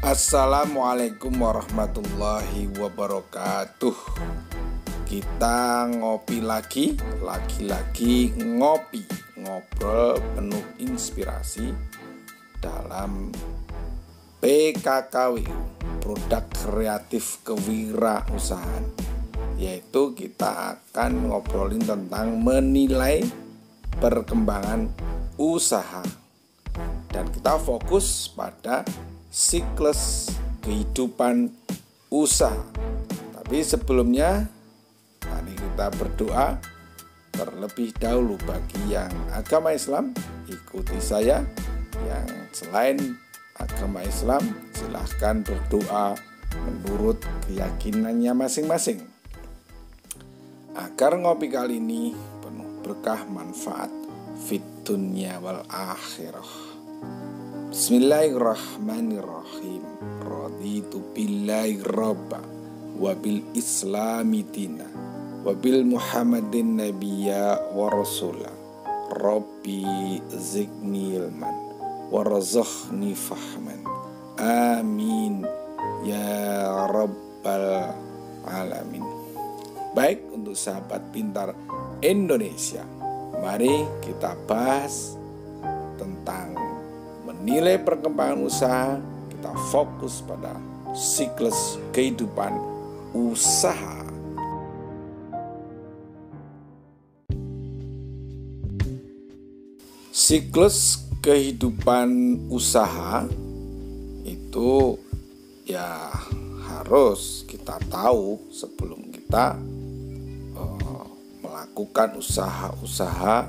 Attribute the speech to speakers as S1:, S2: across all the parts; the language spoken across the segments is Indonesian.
S1: Assalamualaikum warahmatullahi wabarakatuh. Kita ngopi lagi ngopi, ngobrol penuh inspirasi dalam PKKW, Produk Kreatif Kewirausahaan. Yaitu kita akan ngobrolin tentang menilai perkembangan usaha. Dan kita fokus pada siklus kehidupan usaha. Tapi sebelumnya mari kita berdoa terlebih dahulu. Bagi yang agama Islam, ikuti saya. Yang selain agama Islam, silahkan berdoa menurut keyakinannya masing-masing, agar ngopi kali ini penuh berkah manfaat fid dunya wal akhirah. Bismillahirrahmanirrahim. Raditu billahi robba wa bil islami dina wa bil muhammadin nabiyya wa rasula. Rabbi zidni ilman warzuqni fahman. Amin ya rabbal alamin. Baik, untuk sahabat pintar Indonesia, mari kita bahas tentang menilai perkembangan usaha. Kita fokus pada siklus kehidupan usaha. Siklus kehidupan usaha itu ya harus kita tahu sebelum kita melakukan usaha-usaha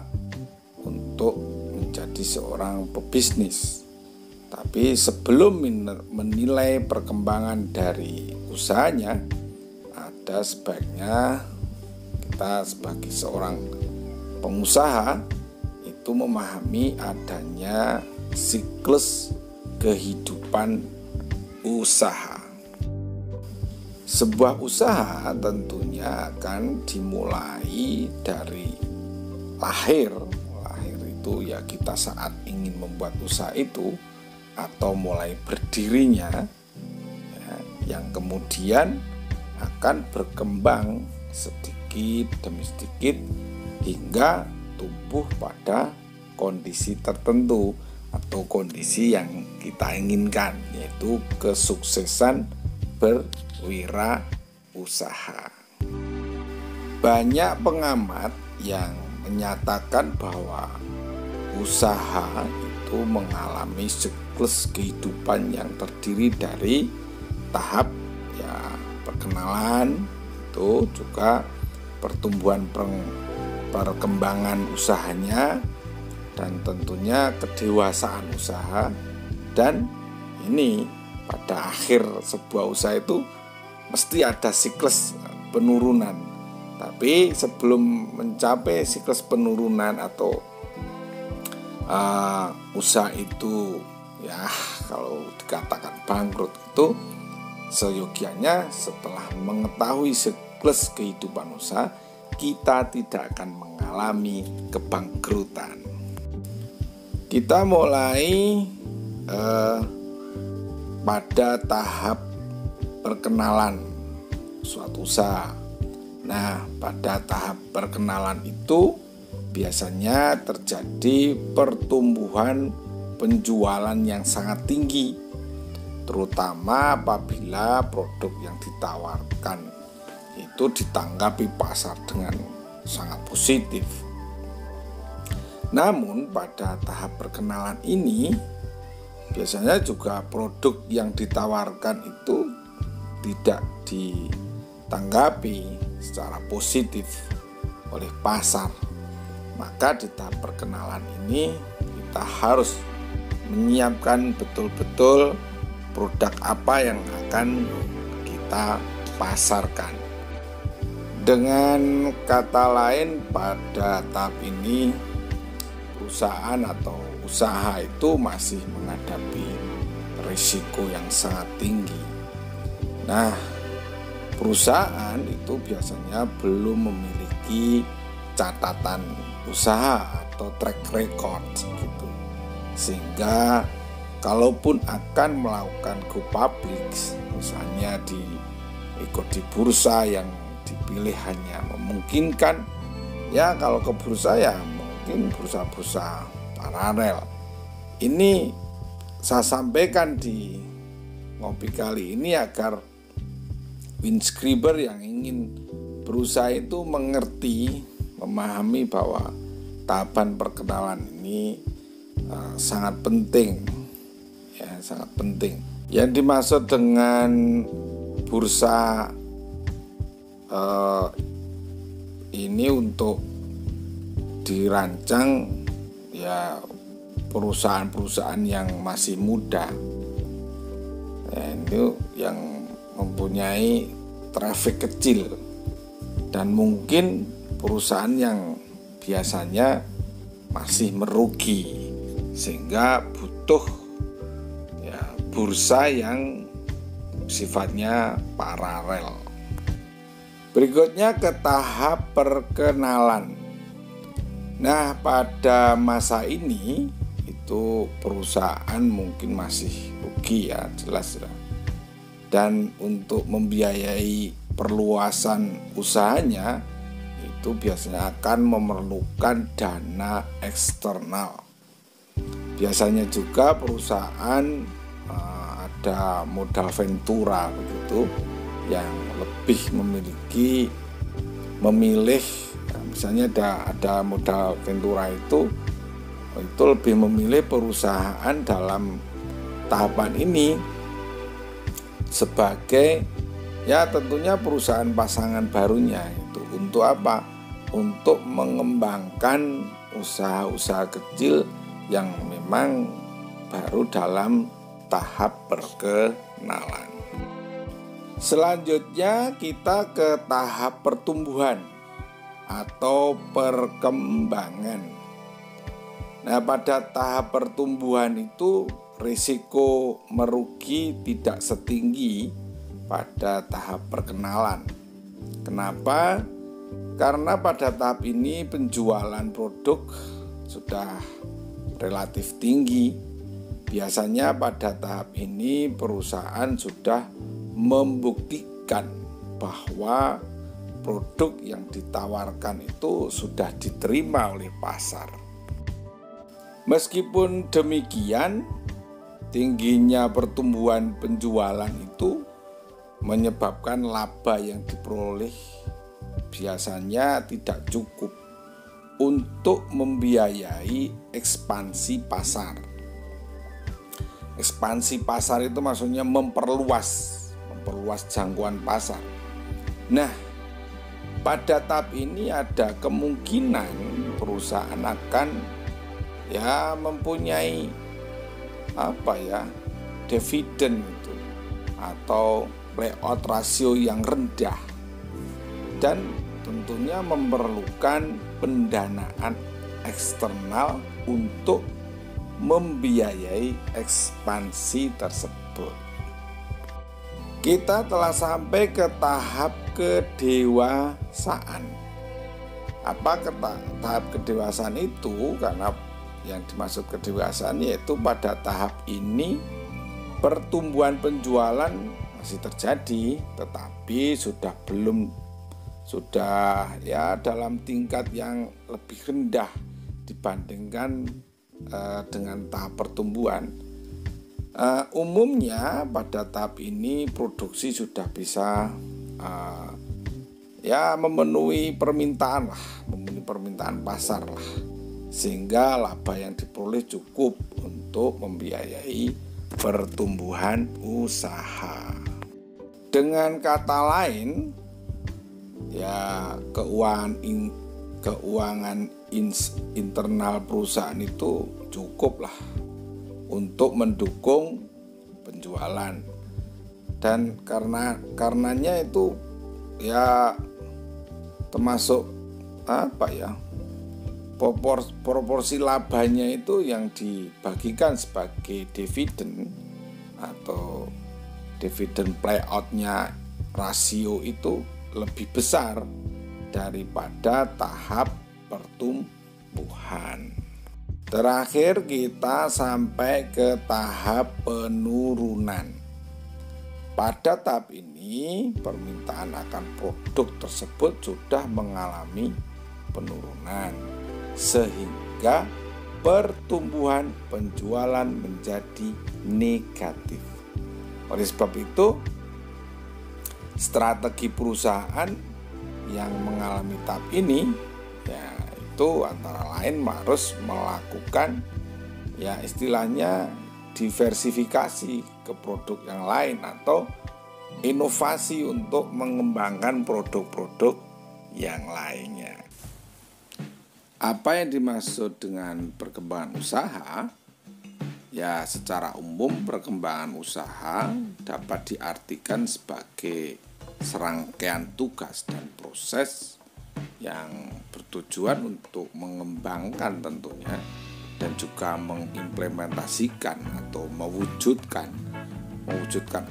S1: untuk menjadi seorang pebisnis. Tapi sebelum menilai perkembangan dari usahanya, ada sebaiknya kita sebagai seorang pengusaha itu memahami adanya siklus kehidupan usaha. Sebuah usaha tentunya akan dimulai dari lahir itu ya kita saat ingin membuat usaha itu, atau mulai berdirinya ya, yang kemudian akan berkembang sedikit demi sedikit hingga tumbuh pada kondisi tertentu atau kondisi yang kita inginkan, yaitu kesuksesan berwirausaha. Banyak pengamat yang menyatakan bahwa usaha itu mengalami siklus kehidupan yang terdiri dari tahap ya perkenalan, itu juga pertumbuhan perkembangan usahanya, dan tentunya kedewasaan usaha. Dan ini pada akhir sebuah usaha itu mesti ada siklus penurunan. Tapi sebelum mencapai siklus penurunan atau usaha itu ya kalau dikatakan bangkrut, itu seyogianya setelah mengetahui siklus kehidupan usaha, kita tidak akan mengalami kebangkrutan. Kita mulai pada tahap perkenalan suatu usaha. Nah, pada tahap perkenalan itu biasanya terjadi pertumbuhan penjualan yang sangat tinggi, terutama apabila produk yang ditawarkan itu ditanggapi pasar dengan sangat positif. Namun pada tahap perkenalan ini biasanya juga produk yang ditawarkan itu tidak ditanggapi secara positif oleh pasar. Maka di tahap perkenalan ini kita harus menyiapkan betul-betul produk apa yang akan kita pasarkan. Dengan kata lain, pada tahap ini perusahaan atau usaha itu masih menghadapi risiko yang sangat tinggi. Nah, perusahaan itu biasanya belum memiliki catatan usaha atau track record gitu, sehingga kalaupun akan melakukan go public, misalnya ikut di bursa yang dipilih hanya memungkinkan, ya kalau ke bursa ya mungkin bursa-bursa paralel. Ini saya sampaikan di ngopi kali ini agar windscriber yang ingin berusaha itu mengerti, memahami bahwa tahapan perkenalan ini sangat penting, ya sangat penting. Yang dimaksud dengan bursa ini untuk dirancang ya perusahaan-perusahaan yang masih muda, ya, itu yang mempunyai traffic kecil dan mungkin perusahaan yang biasanya masih merugi, sehingga butuh ya bursa yang sifatnya paralel. Berikutnya ke tahap perkenalan. Nah, pada masa ini itu perusahaan mungkin masih rugi ya, jelas ya. Dan untuk membiayai perluasan usahanya itu biasanya akan memerlukan dana eksternal. Biasanya juga perusahaan ada modal ventura begitu yang lebih memilih misalnya ada modal ventura itu lebih memilih perusahaan dalam tahapan ini sebagai ya tentunya perusahaan pasangan barunya itu untuk apa? Untuk mengembangkan usaha-usaha kecil yang memang baru dalam tahap perkenalan. Selanjutnya kita ke tahap pertumbuhan atau perkembangan. Nah, pada tahap pertumbuhan itu risiko merugi tidak setinggi pada tahap perkenalan. Kenapa? Karena pada tahap ini penjualan produk sudah relatif tinggi. Biasanya pada tahap ini perusahaan sudah membuktikan bahwa produk yang ditawarkan itu sudah diterima oleh pasar. Meskipun demikian, tingginya pertumbuhan penjualan itu menyebabkan laba yang diperoleh biasanya tidak cukup untuk membiayai ekspansi pasar. Ekspansi pasar itu maksudnya memperluas jangkauan pasar. Nah, pada tahap ini ada kemungkinan perusahaan akan ya mempunyai dividen itu atau payout rasio yang rendah dan tentunya memerlukan pendanaan eksternal untuk membiayai ekspansi tersebut. Kita telah sampai ke tahap kedewasaan. Apa tahap kedewasaan itu? Karena yang dimaksud kedewasaan yaitu pada tahap ini pertumbuhan penjualan masih terjadi, tetapi sudah ya dalam tingkat yang lebih rendah dibandingkan dengan tahap pertumbuhan. Umumnya pada tahap ini produksi sudah bisa memenuhi permintaan pasar lah, sehingga laba yang diperoleh cukup untuk membiayai pertumbuhan usaha. Dengan kata lain, ya keuangan internal perusahaan itu cukup lah untuk mendukung penjualan, dan karenanya itu ya termasuk proporsi labanya itu yang dibagikan sebagai dividen atau dividen payout-nya rasio itu lebih besar daripada tahap pertumbuhan. Terakhir kita sampai ke tahap penurunan. Pada tahap ini permintaan akan produk tersebut sudah mengalami penurunan sehingga pertumbuhan penjualan menjadi negatif. Oleh sebab itu, strategi perusahaan yang mengalami tahap ini yaitu antara lain harus melakukan istilahnya diversifikasi ke produk yang lain atau inovasi untuk mengembangkan produk-produk yang lainnya. Apa yang dimaksud dengan perkembangan usaha? Ya, secara umum perkembangan usaha dapat diartikan sebagai serangkaian tugas dan proses yang bertujuan untuk mengembangkan tentunya dan juga mengimplementasikan atau mewujudkan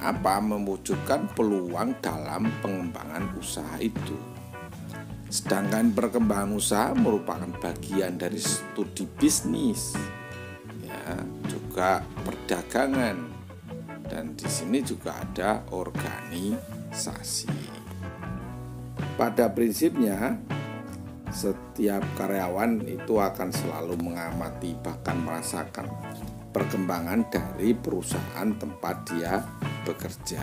S1: apa? Mewujudkan peluang dalam pengembangan usaha itu. Sedangkan perkembangan usaha merupakan bagian dari studi bisnis, juga perdagangan, dan di sini juga ada organisasi. Pada prinsipnya, setiap karyawan itu akan selalu mengamati bahkan merasakan perkembangan dari perusahaan tempat dia bekerja.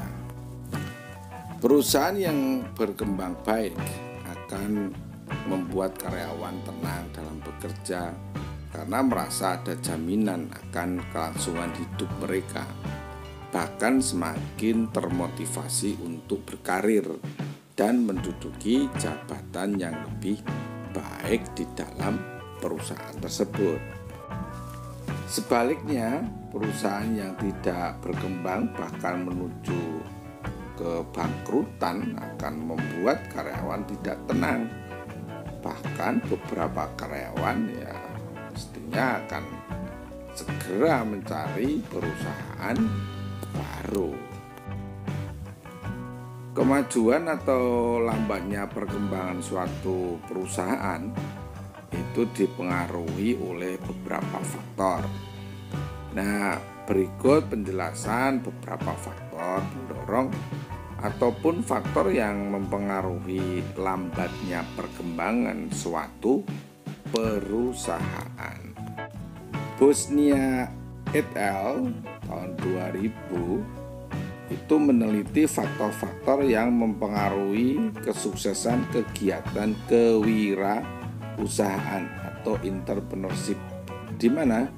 S1: Perusahaan yang berkembang baik akan membuat karyawan tenang dalam bekerja karena merasa ada jaminan akan kelangsungan hidup mereka, bahkan semakin termotivasi untuk berkarir dan menduduki jabatan yang lebih baik di dalam perusahaan tersebut. Sebaliknya, perusahaan yang tidak berkembang bahkan menuju kebangkrutan akan membuat karyawan tidak tenang. Bahkan beberapa karyawan mestinya akan segera mencari perusahaan baru. Kemajuan atau lambatnya perkembangan suatu perusahaan itu dipengaruhi oleh beberapa faktor. Nah, berikut penjelasan beberapa faktor pendorong ataupun faktor yang mempengaruhi lambatnya perkembangan suatu perusahaan. Bosnia et al. Tahun 2000 itu meneliti faktor-faktor yang mempengaruhi kesuksesan kegiatan kewirausahaan atau entrepreneurship di mana?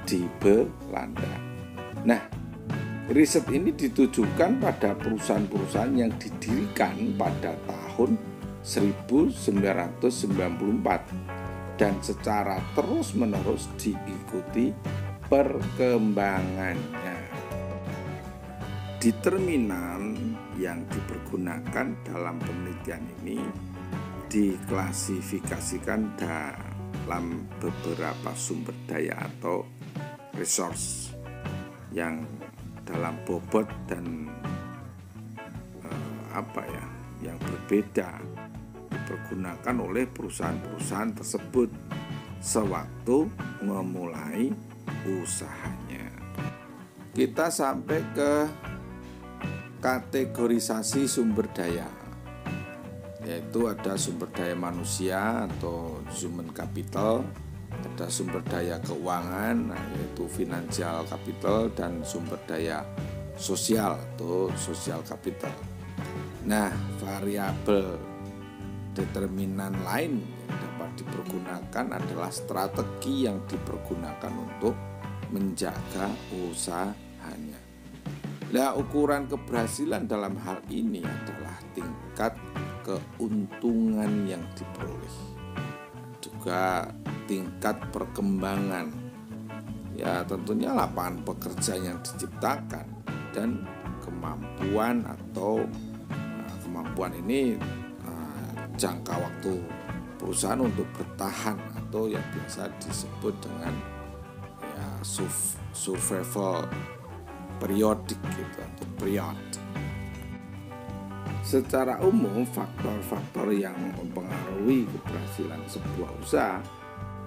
S1: Di Belanda. Nah, riset ini ditujukan pada perusahaan-perusahaan yang didirikan pada tahun 1994 dan secara terus-menerus diikuti perkembangannya. Determinan yang dipergunakan dalam penelitian ini diklasifikasikan dalam beberapa sumber daya atau resource yang dalam bobot dan yang berbeda dipergunakan oleh perusahaan-perusahaan tersebut sewaktu memulai usahanya. Kita sampai ke kategorisasi sumber daya, yaitu ada sumber daya manusia atau human capital, ada sumber daya keuangan yaitu financial capital, dan sumber daya sosial atau social capital. Nah, variabel determinan lain yang dapat dipergunakan adalah strategi yang dipergunakan untuk menjaga usahanya. Nah, ukuran keberhasilan dalam hal ini adalah tingkat keuntungan yang diperoleh, juga tingkat perkembangan, tentunya lapangan pekerjaan yang diciptakan, dan kemampuan ini jangka waktu perusahaan untuk bertahan atau yang biasa disebut dengan survival periodik atau period. Secara umum, faktor-faktor yang mempengaruhi keberhasilan sebuah usaha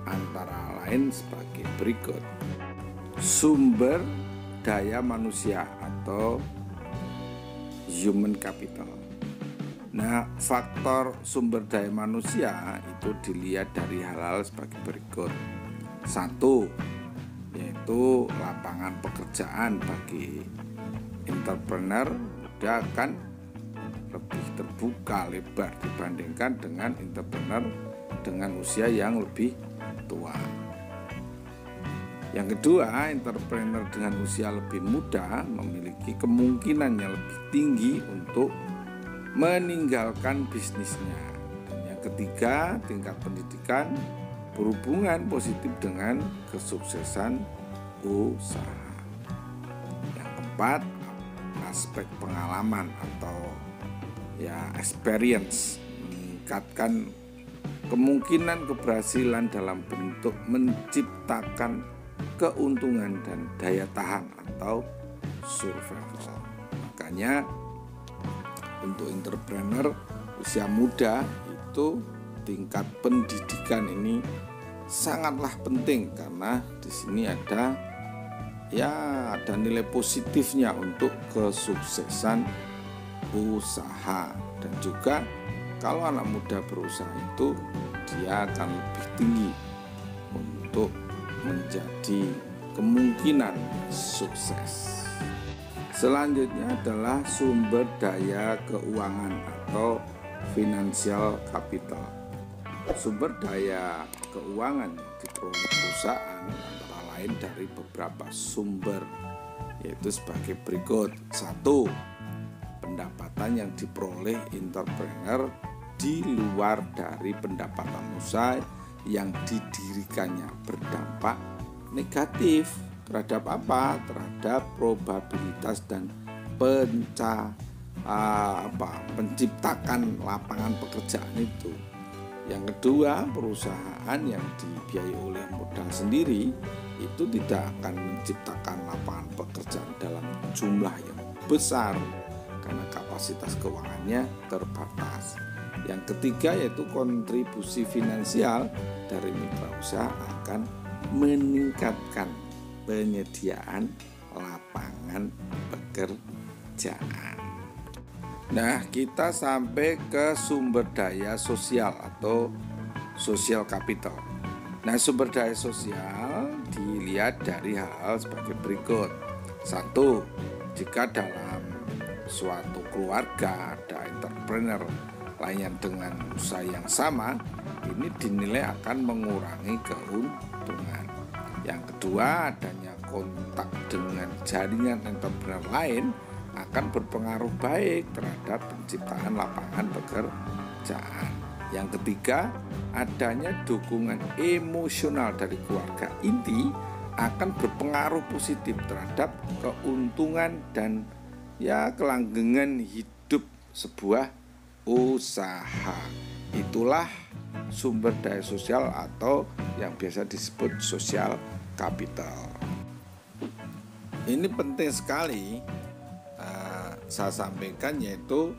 S1: antara lain sebagai berikut. Sumber daya manusia atau human capital. Nah, faktor sumber daya manusia itu dilihat dari hal-hal sebagai berikut. Satu, yaitu lapangan pekerjaan bagi entrepreneur muda akan lebih terbuka lebar dibandingkan dengan entrepreneur dengan usia yang lebih tua. Yang kedua, entrepreneur dengan usia lebih muda memiliki kemungkinan yang lebih tinggi untuk meninggalkan bisnisnya. Dan yang ketiga, tingkat pendidikan berhubungan positif dengan kesuksesan usaha. Yang keempat, aspek pengalaman atau experience meningkatkan kemungkinan keberhasilan dalam bentuk menciptakan keuntungan dan daya tahan atau survival. Makanya untuk entrepreneur usia muda itu tingkat pendidikan ini sangatlah penting, karena di sini ada nilai positifnya untuk kesuksesan usaha. Dan juga kalau anak muda berusaha itu dia akan lebih tinggi untuk menjadi kemungkinan sukses. Selanjutnya adalah sumber daya keuangan atau financial capital. Sumber daya keuangan yang diperoleh perusahaan antara lain dari beberapa sumber, yaitu sebagai berikut. Satu, pendapatan yang diperoleh entrepreneur di luar dari pendapatan usaha yang didirikannya berdampak negatif terhadap apa? Terhadap probabilitas dan penciptakan lapangan pekerjaan itu. Yang kedua, perusahaan yang dibiayai oleh modal sendiri itu tidak akan menciptakan lapangan pekerjaan dalam jumlah yang besar karena kapasitas keuangannya terbatas. Yang ketiga, yaitu kontribusi finansial dari mitra usaha akan meningkatkan penyediaan lapangan pekerjaan. Nah, kita sampai ke sumber daya sosial atau social capital. Nah, sumber daya sosial dilihat dari hal sebagai berikut. Satu, jika dalam suatu keluarga ada entrepreneur lain dengan usaha yang sama, ini dinilai akan mengurangi keuntungan. Yang kedua, adanya kontak dengan jaringan entrepreneur lain akan berpengaruh baik terhadap penciptaan lapangan pekerjaan. Yang ketiga, adanya dukungan emosional dari keluarga inti akan berpengaruh positif terhadap keuntungan dan kelanggengan hidup sebuah usaha. Itulah sumber daya sosial atau yang biasa disebut social capital. Ini penting sekali saya sampaikan, yaitu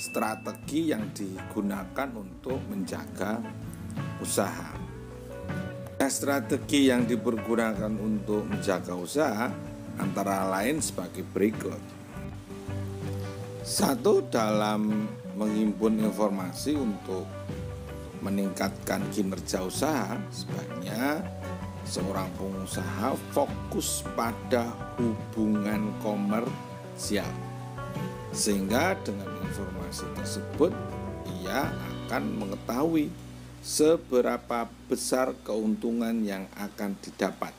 S1: strategi yang digunakan untuk menjaga usaha. Nah, strategi yang dipergunakan untuk menjaga usaha antara lain sebagai berikut. Satu, dalam menghimpun informasi untuk meningkatkan kinerja usaha, sebaiknya seorang pengusaha fokus pada hubungan komersial, sehingga dengan informasi tersebut ia akan mengetahui seberapa besar keuntungan yang akan didapat.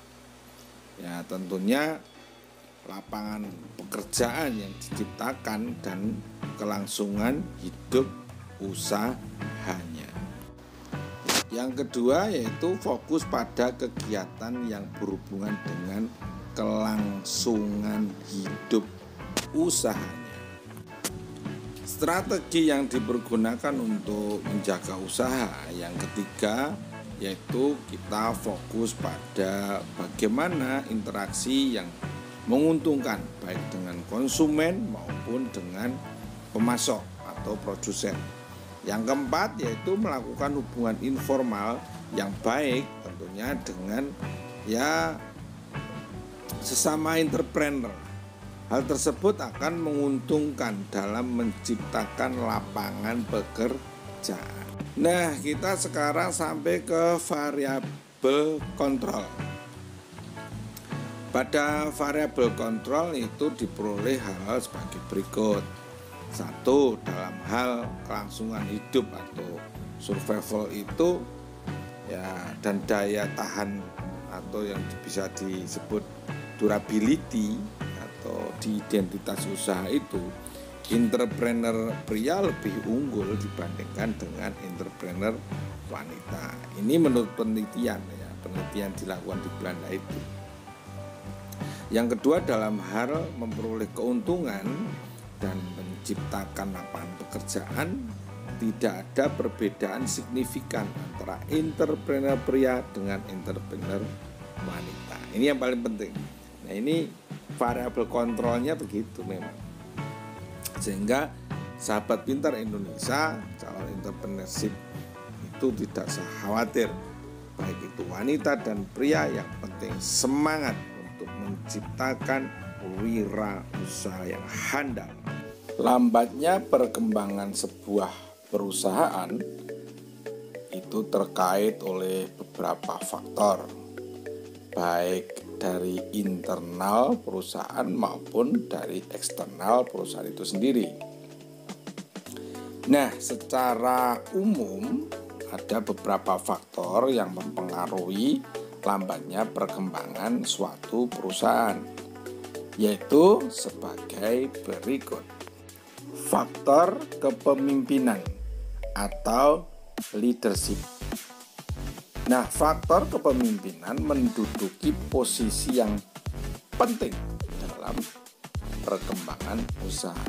S1: Ya, tentunya lapangan pekerjaan yang diciptakan dan kelangsungan hidup usahanya. Yang kedua, yaitu fokus pada kegiatan yang berhubungan dengan kelangsungan hidup usahanya. Strategi yang dipergunakan untuk menjaga usaha yang ketiga, yaitu kita fokus pada bagaimana interaksi yang menguntungkan baik dengan konsumen maupun dengan pemasok atau produsen. Yang keempat yaitu melakukan hubungan informal yang baik tentunya dengan sesama entrepreneur. Hal tersebut akan menguntungkan dalam menciptakan lapangan pekerjaan. Nah, kita sekarang sampai ke variabel kontrol. Pada variabel kontrol itu diperoleh hal sebagai berikut. 1. Dalam hal kelangsungan hidup atau survival itu dan daya tahan atau yang bisa disebut durability atau di identitas usaha itu, entrepreneur pria lebih unggul dibandingkan dengan entrepreneur wanita. Ini menurut penelitian dilakukan di Belanda itu. Yang kedua, dalam hal memperoleh keuntungan dan menciptakan lapangan pekerjaan, tidak ada perbedaan signifikan antara entrepreneur pria dengan entrepreneur wanita. Ini yang paling penting. Nah, ini variabel kontrolnya begitu memang. Sehingga sahabat pintar Indonesia, calon entrepreneurship itu tidak usah khawatir. Baik itu wanita dan pria, yang penting semangat untuk menciptakan wirausaha yang handal. Lambatnya perkembangan sebuah perusahaan itu terkait oleh beberapa faktor, baik dari internal perusahaan maupun dari eksternal perusahaan itu sendiri. Nah, secara umum ada beberapa faktor yang mempengaruhi lambatnya perkembangan suatu perusahaan, yaitu sebagai berikut. Faktor kepemimpinan atau leadership. Nah, faktor kepemimpinan menduduki posisi yang penting dalam perkembangan usaha.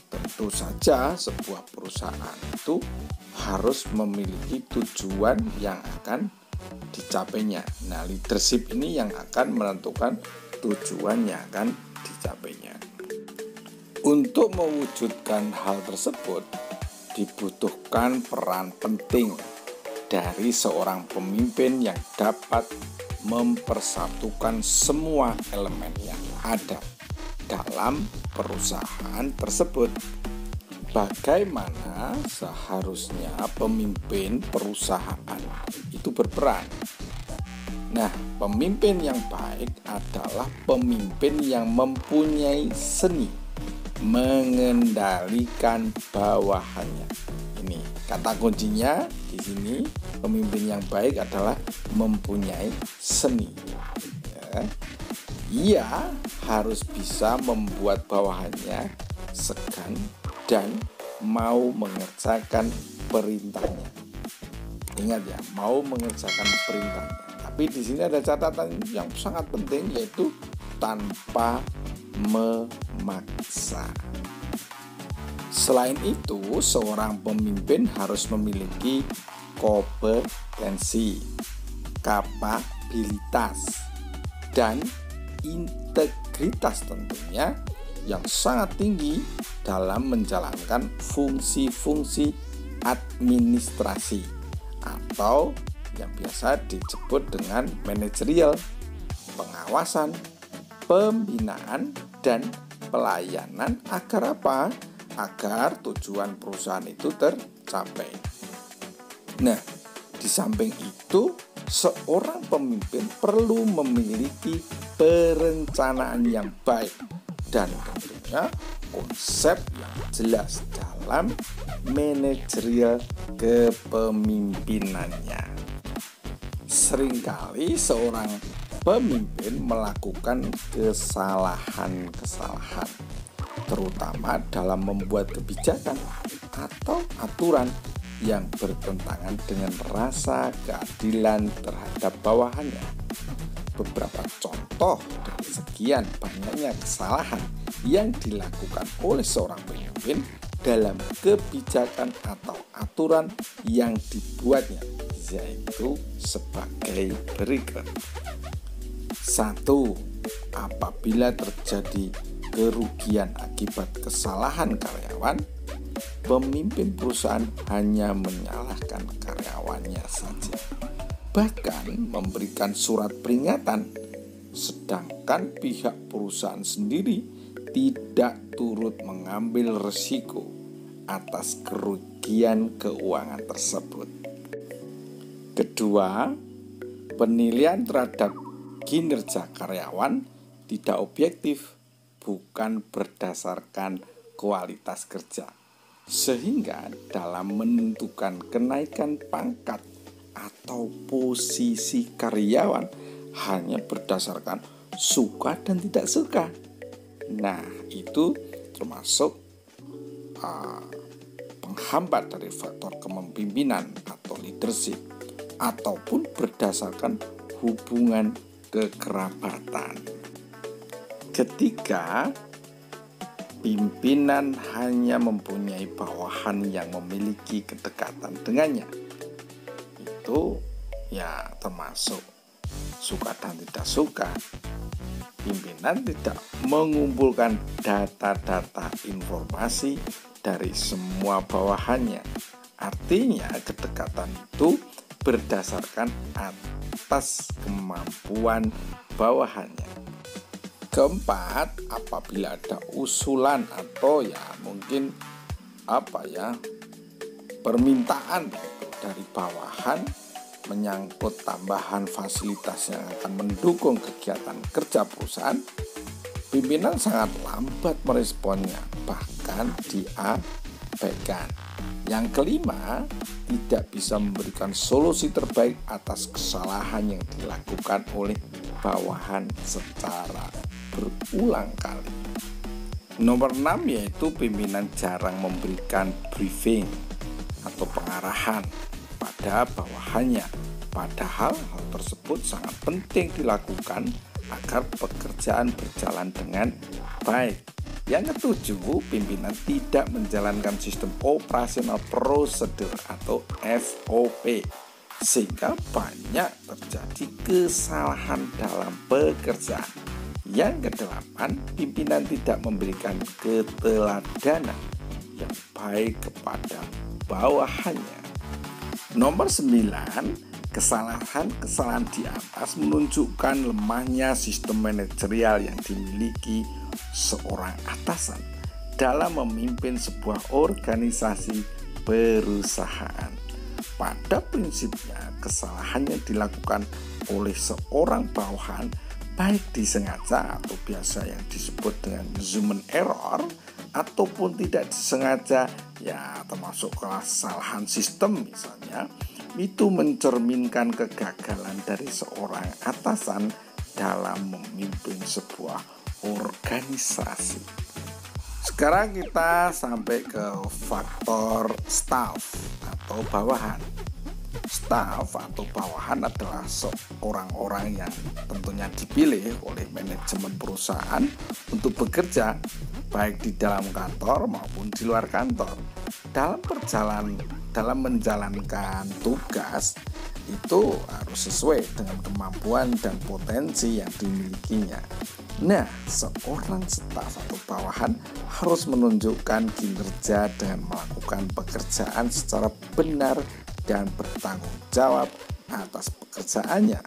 S1: Tentu saja sebuah perusahaan itu harus memiliki tujuan yang akan dicapainya. Nah, leadership ini yang akan menentukan tujuan yang akan dicapainya. Untuk mewujudkan hal tersebut dibutuhkan peran penting dari seorang pemimpin yang dapat mempersatukan semua elemen yang ada dalam perusahaan tersebut. Bagaimana seharusnya pemimpin perusahaan itu berperan? Nah, pemimpin yang baik adalah pemimpin yang mempunyai seni mengendalikan bawahannya. Ini kata kuncinya di sini. Pemimpin yang baik adalah mempunyai seni. Ia harus bisa membuat bawahannya segan dan mau mengerjakan perintahnya. Ingat ya, mau mengerjakan perintahnya. Tapi di sini ada catatan yang sangat penting, yaitu tanpa memaksa. Selain itu, seorang pemimpin harus memiliki kompetensi, kapabilitas, dan integritas tentunya yang sangat tinggi dalam menjalankan fungsi-fungsi administrasi atau yang biasa disebut dengan manajerial, pengawasan, pembinaan, dan pelayanan. Agar apa? Agar tujuan perusahaan itu tercapai. Nah, di samping itu, seorang pemimpin perlu memiliki perencanaan yang baik dan tentunya konsep yang jelas dalam manajerial kepemimpinannya. Seringkali seorang pemimpin melakukan kesalahan-kesalahan, terutama dalam membuat kebijakan atau aturan yang bertentangan dengan rasa keadilan terhadap bawahannya. Beberapa contoh dari sekian banyaknya kesalahan yang dilakukan oleh seorang pemimpin dalam kebijakan atau aturan yang dibuatnya, yaitu sebagai berikut. 1. Apabila terjadi kerugian akibat kesalahan karyawan, pemimpin perusahaan hanya menyalahkan karyawannya saja, bahkan memberikan surat peringatan, sedangkan pihak perusahaan sendiri tidak turut mengambil risiko atas kerugian keuangan tersebut. Kedua, penilaian terhadap kinerja karyawan tidak objektif, bukan berdasarkan kualitas kerja, sehingga dalam menentukan kenaikan pangkat atau posisi karyawan hanya berdasarkan suka dan tidak suka. Nah, itu termasuk penghambat dari faktor kepemimpinan atau leadership, ataupun berdasarkan hubungan kekerabatan. Ketiga, pimpinan hanya mempunyai bawahan yang memiliki kedekatan dengannya. Itu ya termasuk suka dan tidak suka. Pimpinan tidak mengumpulkan data-data informasi dari semua bawahannya. Artinya kedekatan itu berdasarkan atas kemampuan bawahannya. Keempat, apabila ada usulan atau mungkin permintaan dari bawahan menyangkut tambahan fasilitas yang akan mendukung kegiatan kerja perusahaan, pimpinan sangat lambat meresponnya, bahkan diabaikan. Yang kelima, tidak bisa memberikan solusi terbaik atas kesalahan yang dilakukan oleh bawahan secara berulang kali. Nomor 6 yaitu pimpinan jarang memberikan briefing atau pengarahan pada bawahannya, padahal hal tersebut sangat penting dilakukan agar pekerjaan berjalan dengan baik. Yang ketujuh, pimpinan tidak menjalankan sistem operasional prosedur atau SOP, sehingga banyak terjadi kesalahan dalam pekerjaan. Yang kedelapan, pimpinan tidak memberikan keteladanan yang baik kepada bawahannya. Nomor 9, kesalahan-kesalahan di atas menunjukkan lemahnya sistem manajerial yang dimiliki seorang atasan dalam memimpin sebuah organisasi perusahaan. Pada prinsipnya, kesalahan yang dilakukan oleh seorang bawahan, baik disengaja atau biasa yang disebut dengan human error, ataupun tidak disengaja, termasuk kesalahan sistem misalnya, itu mencerminkan kegagalan dari seorang atasan dalam memimpin sebuah organisasi. Sekarang kita sampai ke faktor staff atau bawahan. Staff atau bawahan adalah orang-orang yang tentunya dipilih oleh manajemen perusahaan untuk bekerja baik di dalam kantor maupun di luar kantor. Dalam menjalankan tugas itu harus sesuai dengan kemampuan dan potensi yang dimilikinya. Nah, seorang staf atau bawahan harus menunjukkan kinerja dengan melakukan pekerjaan secara benar dan bertanggung jawab atas pekerjaannya.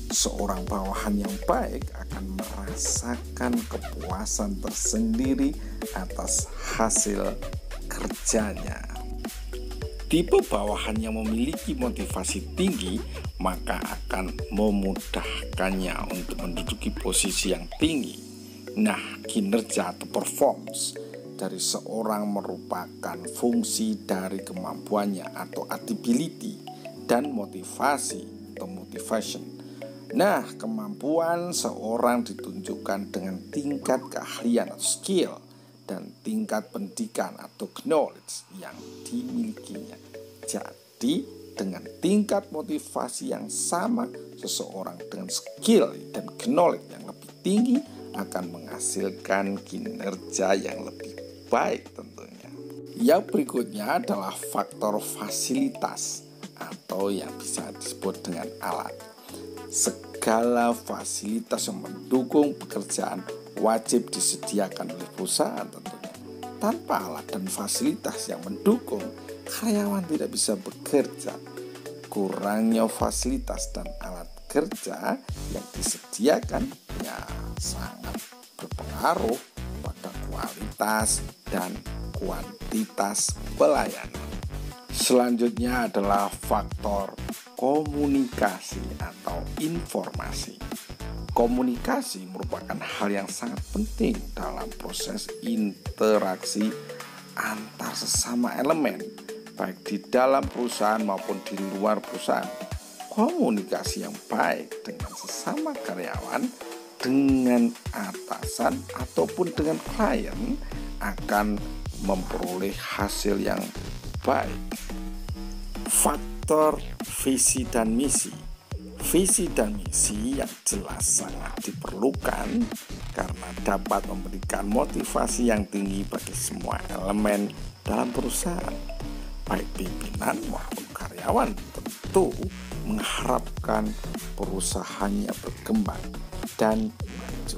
S1: Seorang bawahan yang baik akan merasakan kepuasan tersendiri atas hasil kerjanya. Tipe bawahan yang memiliki motivasi tinggi maka akan memudahkannya untuk menduduki posisi yang tinggi. Nah, kinerja atau performance dari seorang merupakan fungsi dari kemampuannya atau ability dan motivasi atau motivation. Nah, kemampuan seorang ditunjukkan dengan tingkat keahlian atau skill dan tingkat pendidikan atau knowledge yang dimilikinya. Jadi, dengan tingkat motivasi yang sama, seseorang dengan skill dan knowledge yang lebih tinggi akan menghasilkan kinerja yang lebih baik tentunya. Yang berikutnya adalah faktor fasilitas atau yang bisa disebut dengan alat. Segala fasilitas yang mendukung pekerjaan wajib disediakan oleh perusahaan tentunya. Tanpa alat dan fasilitas yang mendukung, karyawan tidak bisa bekerja. Kurangnya fasilitas dan alat kerja yang disediakan sangat berpengaruh pada kualitas dan kuantitas pelayanan. Selanjutnya adalah faktor komunikasi atau informasi. Komunikasi merupakan hal yang sangat penting dalam proses interaksi antar sesama elemen, baik di dalam perusahaan maupun di luar perusahaan. Komunikasi yang baik dengan sesama karyawan, dengan atasan, ataupun dengan klien akan memperoleh hasil yang baik. Faktor visi dan misi. Visi dan misi yang jelas sangat diperlukan karena dapat memberikan motivasi yang tinggi bagi semua elemen dalam perusahaan. Baik pimpinan maupun karyawan tentu mengharapkan perusahaannya berkembang dan maju.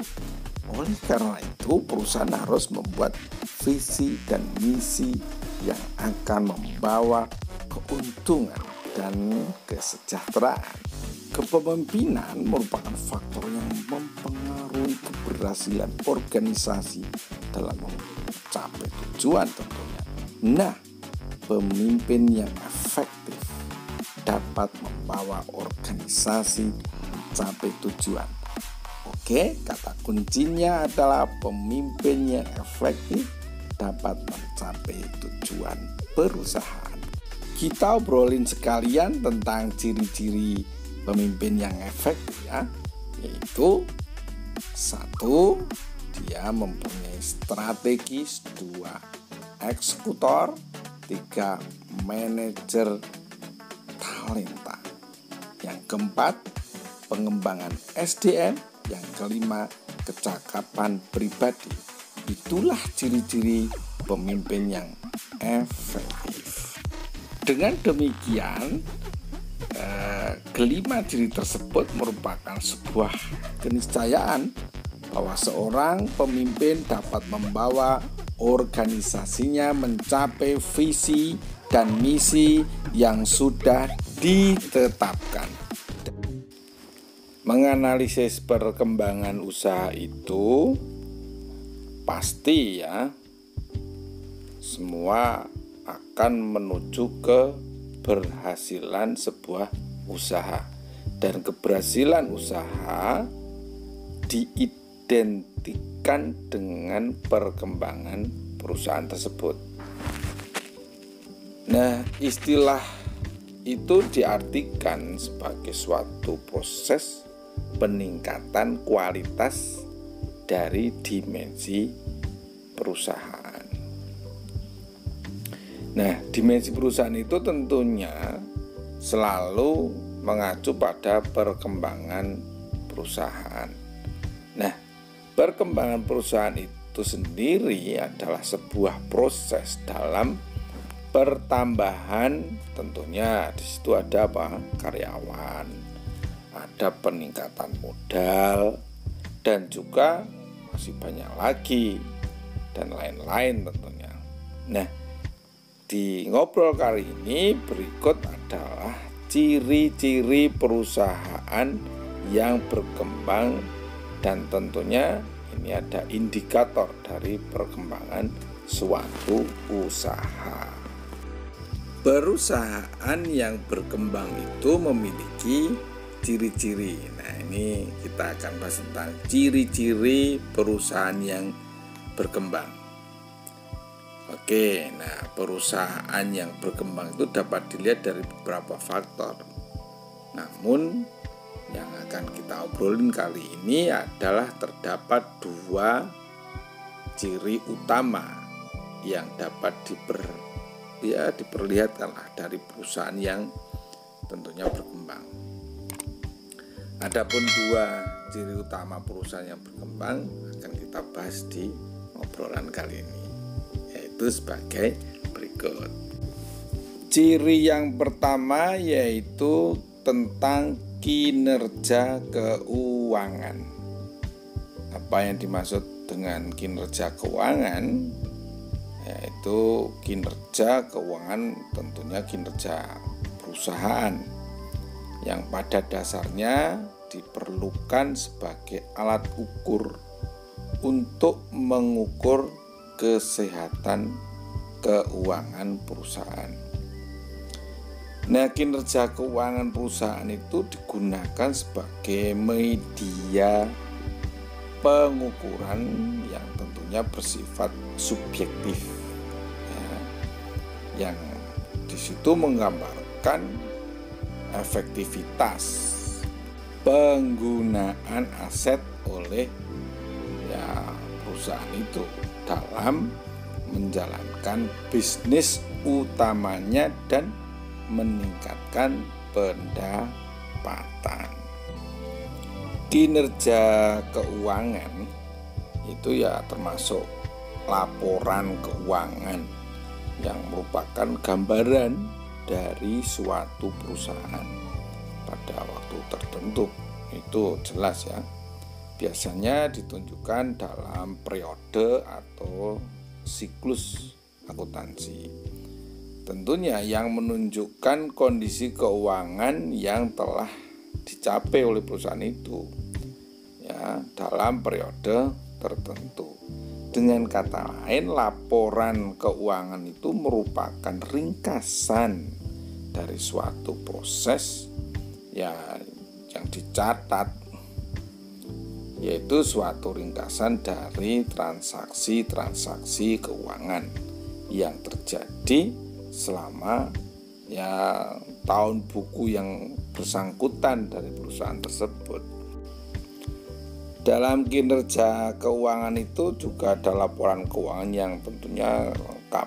S1: Oleh karena itu, perusahaan harus membuat visi dan misi yang akan membawa keuntungan dan kesejahteraan. Kepemimpinan merupakan faktor yang mempengaruhi keberhasilan organisasi dalam mencapai tujuan tentunya. Nah, pemimpin yang efektif dapat membawa organisasi mencapai tujuan. Oke, kata kuncinya adalah pemimpin yang efektif dapat mencapai tujuan perusahaan. Kita obrolin sekalian tentang ciri-ciri pemimpin yang efektif yaitu 1. Dia mempunyai strategis, 2. eksekutor, 3. manajer talenta. Yang keempat, pengembangan SDM. Yang kelima, kecakapan pribadi. Itulah ciri-ciri pemimpin yang efektif. Dengan demikian, kelima ciri tersebut merupakan sebuah keniscayaan bahwa seorang pemimpin dapat membawa organisasinya mencapai visi dan misi yang sudah ditetapkan. Menganalisis perkembangan usaha itu pasti semua akan menuju ke keberhasilan sebuah usaha, dan keberhasilan usaha diidentikan dengan perkembangan perusahaan tersebut. Nah, istilah itu diartikan sebagai suatu proses peningkatan kualitas dari dimensi perusahaan. Nah, dimensi perusahaan itu tentunya selalu mengacu pada perkembangan perusahaan. Nah, perkembangan perusahaan itu sendiri adalah sebuah proses dalam pertambahan, tentunya di situ ada karyawan, ada peningkatan modal, dan juga masih banyak lagi dan lain-lain tentunya. Nah, di ngobrol kali ini berikut adalah ciri-ciri perusahaan yang berkembang, dan tentunya ini ada indikator dari perkembangan suatu usaha. Perusahaan yang berkembang itu memiliki ciri-ciri. Nah, ini kita akan bahas tentang ciri-ciri perusahaan yang berkembang. Oke, nah perusahaan yang berkembang itu dapat dilihat dari beberapa faktor. Namun yang akan kita obrolin kali ini adalah terdapat 2 ciri utama yang dapat diperlihatkanlah dari perusahaan yang tentunya berkembang. Adapun 2 ciri utama perusahaan yang berkembang akan kita bahas di obrolan kali ini, yaitu sebagai berikut. Ciri yang pertama yaitu tentang kinerja keuangan. Apa yang dimaksud dengan kinerja keuangan? yaitu kinerja keuangan, tentunya kinerja perusahaan yang pada dasarnya diperlukan sebagai alat ukur untuk mengukur kesehatan keuangan perusahaan. Nah, kinerja keuangan perusahaan itu digunakan sebagai media pengukuran yang tentunya bersifat subjektif, ya, yang di situ menggambarkan efektivitas penggunaan aset oleh perusahaan itu dalam menjalankan bisnis utamanya dan meningkatkan pendapatan. Kinerja keuangan itu termasuk laporan keuangan yang merupakan gambaran dari suatu perusahaan pada waktu tertentu. Itu jelas ya. Biasanya ditunjukkan dalam periode atau siklus akuntansi. Tentunya yang menunjukkan kondisi keuangan yang telah dicapai oleh perusahaan itu dalam periode tertentu. Dengan kata lain, laporan keuangan itu merupakan ringkasan dari suatu proses yang dicatat, yaitu suatu ringkasan dari transaksi-transaksi keuangan yang terjadi selama tahun buku yang bersangkutan dari perusahaan tersebut. Dalam kinerja keuangan itu juga ada laporan keuangan yang tentunya lengkap.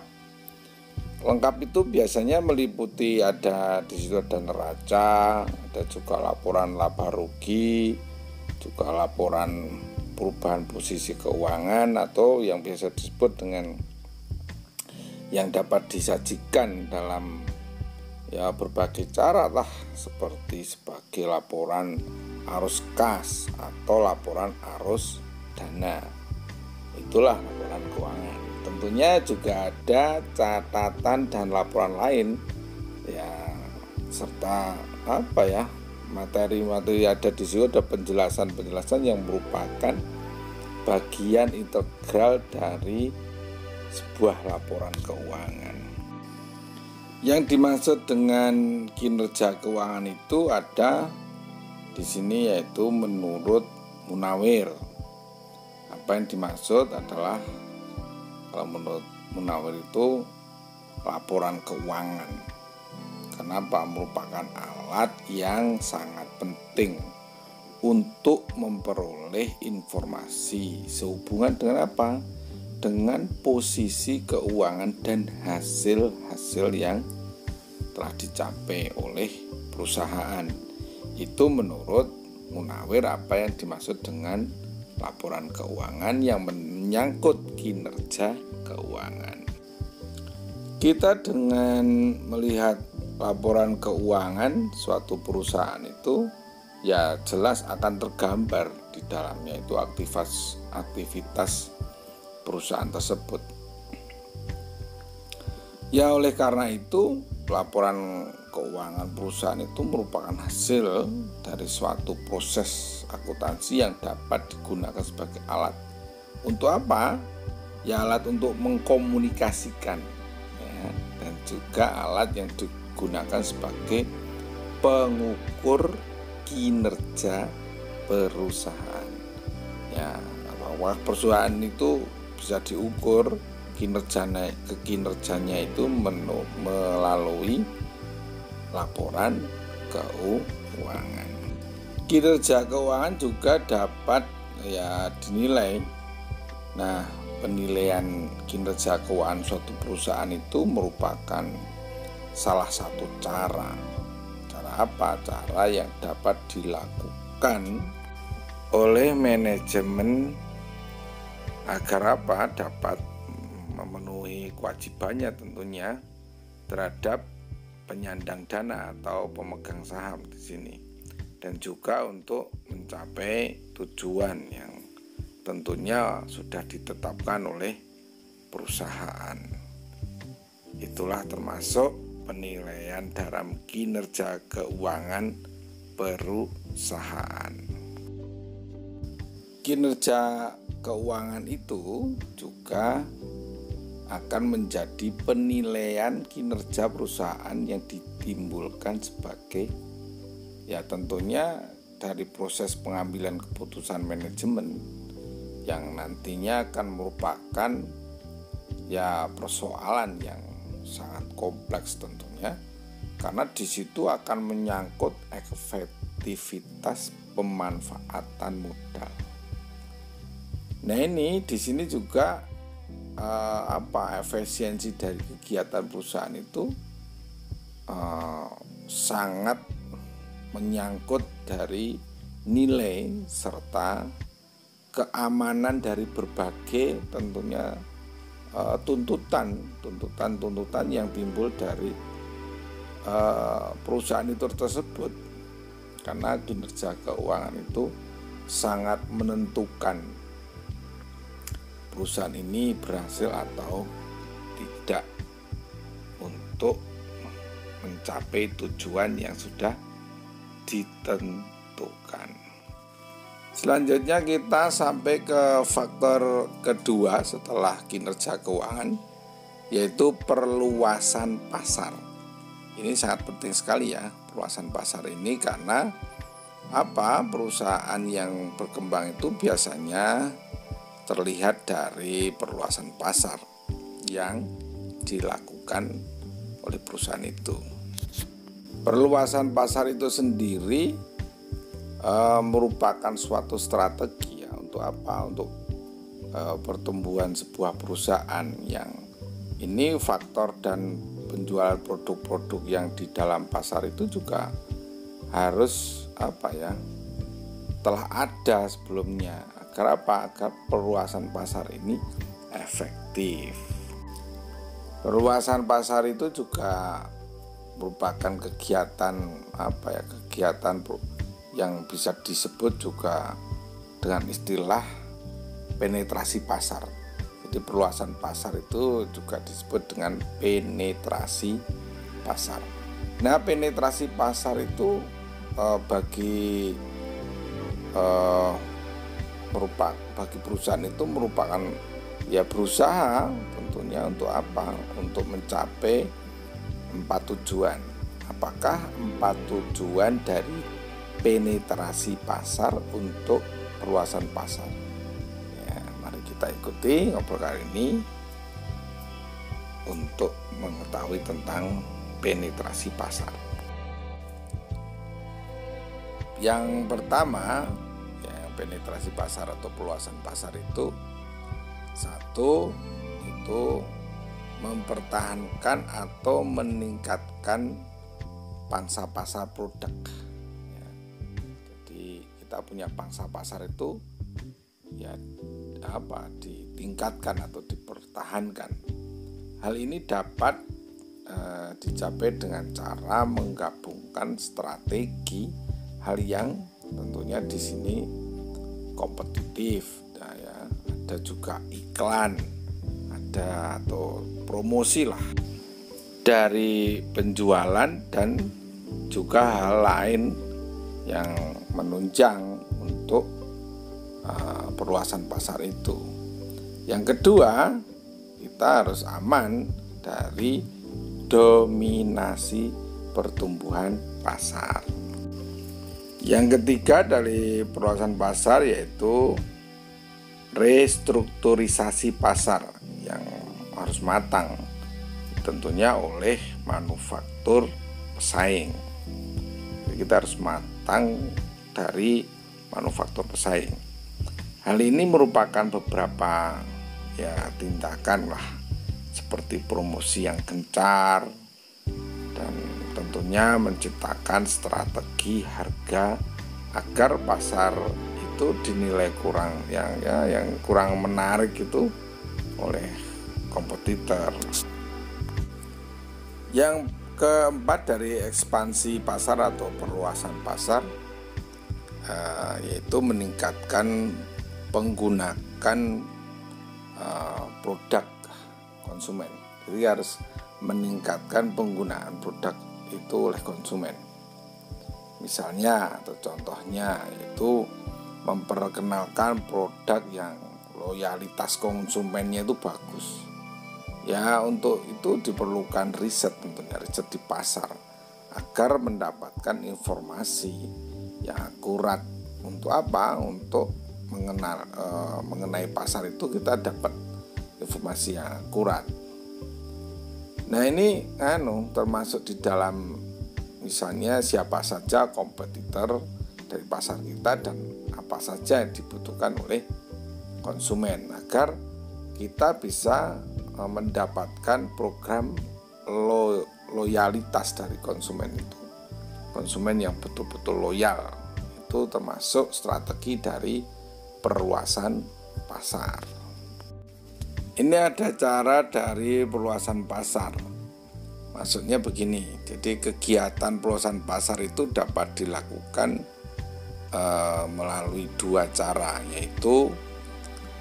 S1: Lengkap itu biasanya meliputi di situ ada neraca, ada juga laporan laba rugi, juga laporan perubahan posisi keuangan atau yang biasa disebut dengan yang dapat disajikan dalam berbagai cara seperti sebagai laporan arus kas atau laporan arus dana. Itulah laporan keuangan. Tentunya juga ada catatan dan laporan lain serta materi-materi ada di situ, ada penjelasan-penjelasan yang merupakan bagian integral dari sebuah laporan keuangan. Yang dimaksud dengan kinerja keuangan itu ada di sini yaitu menurut Munawir. Apa yang dimaksud adalah kalau menurut Munawir itu laporan keuangan. Kenapa? Merupakan alat yang sangat penting untuk memperoleh informasi sehubungan dengan apa? Dengan posisi keuangan dan hasil-hasil yang telah dicapai oleh perusahaan. Itu menurut Munawir apa yang dimaksud dengan laporan keuangan yang menyangkut kinerja keuangan. Kita dengan melihat laporan keuangan suatu perusahaan itu jelas akan tergambar di dalamnya itu aktivitas perusahaan tersebut. Oleh karena itu laporan keuangan perusahaan itu merupakan hasil dari suatu proses akuntansi yang dapat digunakan sebagai alat. Untuk apa? Alat untuk mengkomunikasikan dan juga alat yang digunakan sebagai pengukur kinerja perusahaan. Bahwa perusahaan itu bisa diukur kinerjanya itu melalui laporan keuangan. Kinerja keuangan juga dapat dinilai. Penilaian kinerja keuangan suatu perusahaan itu merupakan salah satu cara. Cara apa? Cara yang dapat dilakukan oleh manajemen agar dapat memenuhi kewajibannya tentunya terhadap penyandang dana atau pemegang saham di sini, dan juga untuk mencapai tujuan yang tentunya sudah ditetapkan oleh perusahaan. Itulah termasuk penilaian dalam kinerja keuangan perusahaan. Kinerja keuangan itu juga akan menjadi penilaian kinerja perusahaan yang ditimbulkan sebagai tentunya dari proses pengambilan keputusan manajemen yang nantinya akan merupakan persoalan yang sangat kompleks tentunya, karena di situ akan menyangkut efektivitas pemanfaatan modal. Nah, ini di sini juga efisiensi dari kegiatan perusahaan itu sangat menyangkut dari nilai serta keamanan dari berbagai tentunya tuntutan yang timbul dari perusahaan itu tersebut, karena kinerja keuangan itu sangat menentukan perusahaan ini berhasil atau tidak untuk mencapai tujuan yang sudah ditentukan. Selanjutnya kita sampai ke faktor kedua setelah kinerja keuangan, yaitu perluasan pasar. Ini sangat penting sekali ya, perluasan pasar ini, karena perusahaan yang berkembang itu biasanya terlihat dari perluasan pasar yang dilakukan oleh perusahaan itu. Perluasan pasar itu sendiri merupakan suatu strategi untuk untuk pertumbuhan sebuah perusahaan, yang ini faktor dan penjualan produk-produk yang di dalam pasar itu juga harus telah ada sebelumnya. Agar perluasan pasar ini efektif. Perluasan pasar itu juga merupakan kegiatan yang bisa disebut juga dengan istilah penetrasi pasar. Jadi perluasan pasar itu juga disebut dengan penetrasi pasar. Nah, penetrasi pasar itu bagi perusahaan itu merupakan berusaha tentunya untuk untuk mencapai 4 tujuan. Apakah 4 tujuan dari penetrasi pasar untuk perluasan pasar? Mari kita ikuti ngobrol kali ini untuk mengetahui tentang penetrasi pasar. Yang pertama, penetrasi pasar atau perluasan pasar itu, satu, itu mempertahankan atau meningkatkan pangsa pasar produk. Jadi kita punya pangsa pasar itu ditingkatkan atau dipertahankan. Hal ini dapat dicapai dengan cara menggabungkan strategi hal yang tentunya di sini kompetitif, ada juga iklan, ada atau promosi lah dari penjualan, dan juga hal lain yang menunjang untuk perluasan pasar itu. Yang kedua, kita harus aman dari dominasi pertumbuhan pasar. Yang ketiga dari perluasan pasar yaitu restrukturisasi pasar yang harus matang, tentunya oleh manufaktur pesaing. Jadi kita harus matang dari manufaktur pesaing. Hal ini merupakan beberapa tindakan seperti promosi yang gencar, dan tentunya menciptakan strategi harga agar pasar itu dinilai yang kurang menarik itu oleh kompetitor. Yang keempat dari ekspansi pasar atau perluasan pasar yaitu meningkatkan penggunaan produk konsumen. Jadi harus meningkatkan penggunaan produk itu oleh konsumen. Misalnya atau contohnya yaitu memperkenalkan produk yang loyalitas konsumennya itu bagus. Ya, untuk itu diperlukan riset, tentunya riset di pasar agar mendapatkan informasi yang akurat. Untuk apa? Untuk mengenai pasar itu kita dapat informasi yang akurat. Nah, ini termasuk di dalam misalnya siapa saja kompetitor dari pasar kita dan apa saja yang dibutuhkan oleh konsumen agar kita bisa mendapatkan program loyalitas dari konsumen itu. Konsumen yang betul-betul loyal itu termasuk strategi dari perluasan pasar. Ini ada cara dari perluasan pasar. Maksudnya begini, jadi kegiatan perluasan pasar itu dapat dilakukan melalui dua cara, yaitu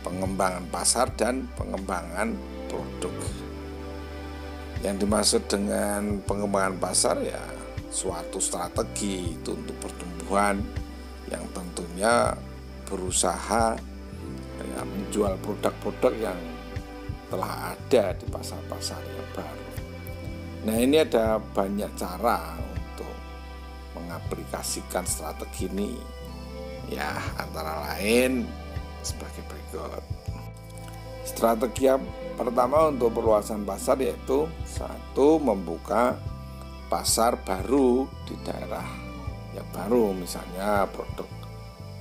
S1: pengembangan pasar dan pengembangan produk. Yang dimaksud dengan pengembangan pasar ya suatu strategi itu untuk pertumbuhan yang tentunya berusaha menjual produk-produk yang telah ada di pasar-pasar yang baru. Nah, ini ada banyak cara untuk mengaplikasikan strategi ini. Ya, antara lain sebagai berikut. Strategi yang pertama untuk perluasan pasar yaitu satu, membuka pasar baru di daerah yang baru, misalnya produk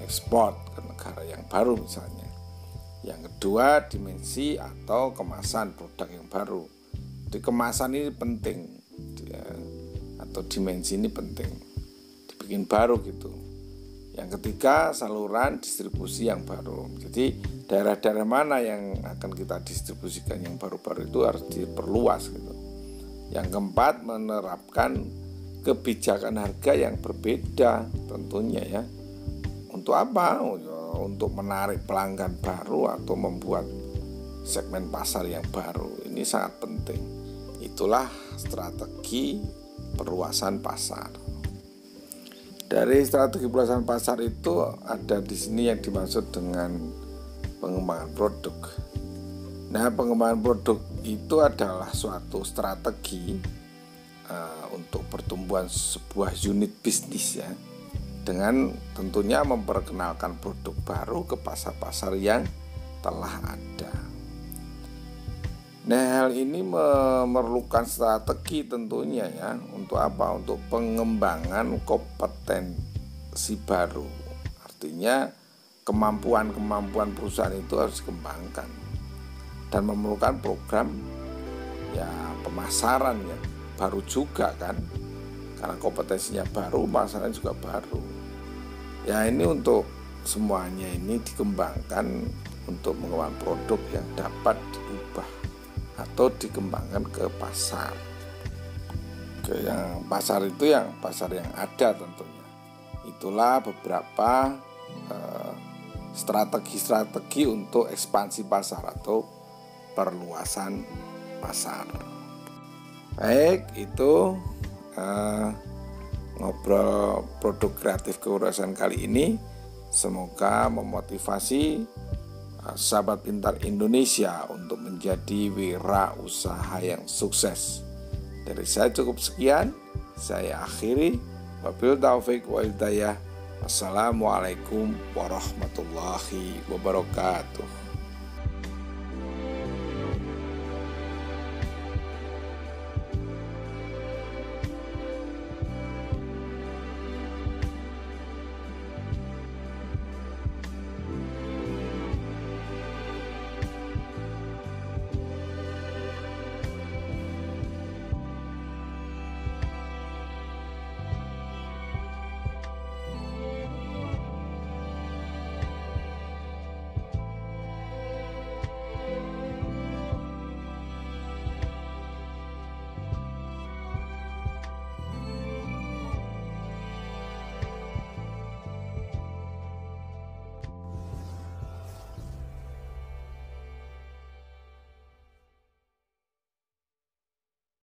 S1: ekspor ke negara yang baru misalnya. Yang kedua, dimensi atau kemasan produk yang baru. Di kemasan ini penting atau dimensi ini penting, dibikin baru gitu. Yang ketiga, saluran distribusi yang baru. Jadi daerah-daerah mana yang akan kita distribusikan yang baru-baru itu harus diperluas gitu. Yang keempat, menerapkan kebijakan harga yang berbeda tentunya ya. Untuk apa? Untuk menarik pelanggan baru atau membuat segmen pasar yang baru. Ini sangat penting. Itulah strategi perluasan pasar. Dari strategi perluasan pasar itu ada di sini yang dimaksud dengan pengembangan produk. Nah, pengembangan produk itu adalah suatu strategi untuk pertumbuhan sebuah unit bisnis ya, dengan tentunya memperkenalkan produk baru ke pasar-pasar yang telah ada. Nah, hal ini memerlukan strategi tentunya ya. Untuk apa? Untuk pengembangan kompetensi baru. Artinya kemampuan perusahaan itu harus dikembangkan dan memerlukan program ya pemasaran yang baru juga kan. Karena kompetensinya baru, pemasaran juga baru. Ya, ini untuk semuanya ini dikembangkan untuk mengembangkan produk yang dapat diubah atau dikembangkan ke pasar. Yang pasar itu yang pasar yang ada tentunya. Itulah beberapa strategi-strategi untuk ekspansi pasar atau perluasan pasar. Baik, itu ngobrol produk kreatif kewirausahaan kali ini. Semoga memotivasi sahabat pintar Indonesia untuk menjadi wirausaha yang sukses. Dari saya cukup sekian, saya akhiri. Wabillahi taufik wal hidayah. Wassalamualaikum warahmatullahi wabarakatuh.